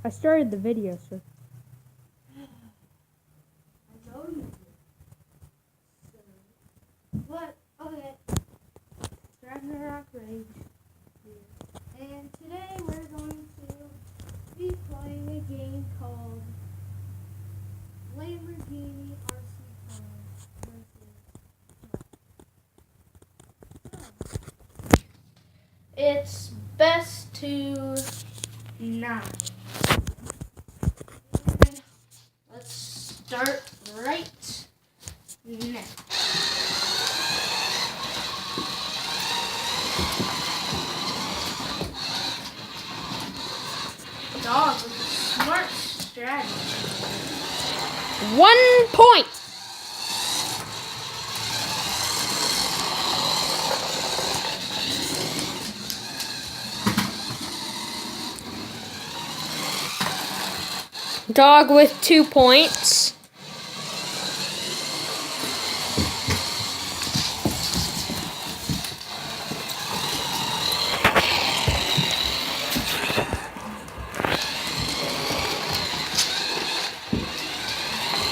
I started the video, sir. I know you did. But, okay. Ragnarok Rage here. And today we're going to be playing a game called Lamborghini RC Car versus It's best to 9. And let's start right now. Dog with a smart strategy. 1 point. Dog with 2 points.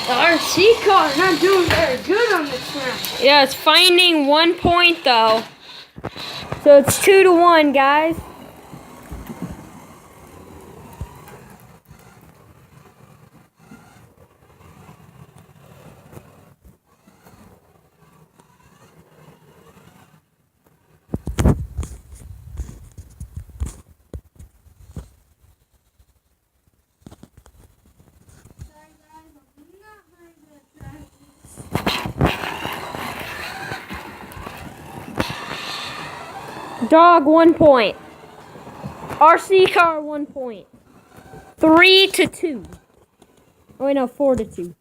The RC car not doing very good on this round. Yeah, it's finding 1 point though. So it's 2-1, guys. Sorry guys, I'm not very good at practice. Dog 1 point. RC car 1 point. 3-2. Oh wait, no, 4-2.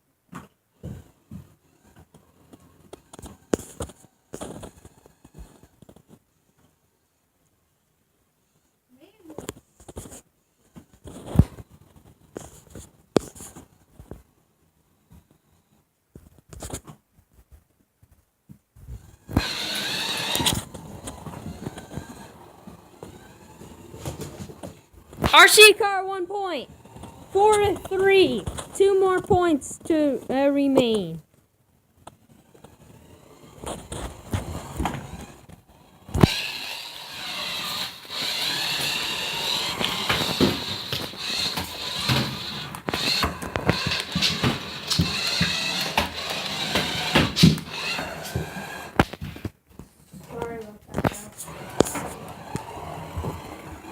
RC car 1 point. 4-3. 2 more points to remain. Sorry about that, guys.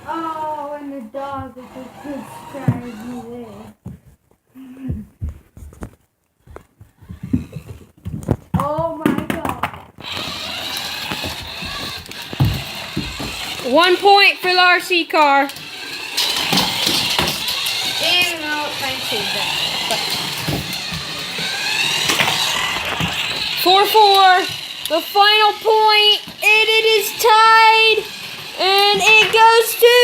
Oh, and the dog is a good strategy there. Oh my god. 1 point for the RC car. And no, thanks to that. 4-4. The final point, and it is tied. And it goes to...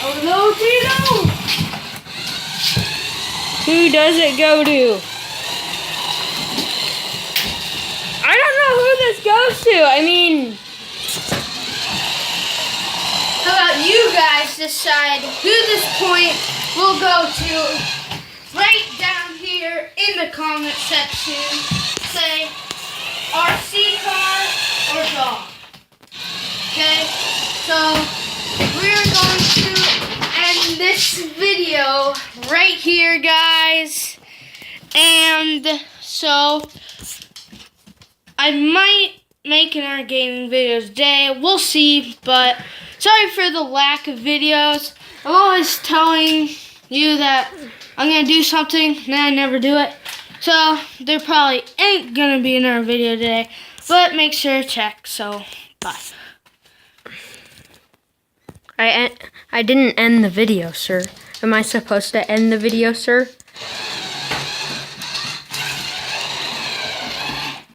Oh no, Tito! Who does it go to? I don't know who this goes to. I mean... How about you guys decide who this point will go to? Right down here in the comment section. Say RC car or dog. Okay? So we're going to end this video right here, guys. And so I might make another gaming videos today. We'll see, but sorry for the lack of videos. I'm always telling you that I'm going to do something, and then I never do it. So there probably ain't going to be another video today, but make sure to check. So, bye. I didn't end the video, sir. Am I supposed to end the video, sir?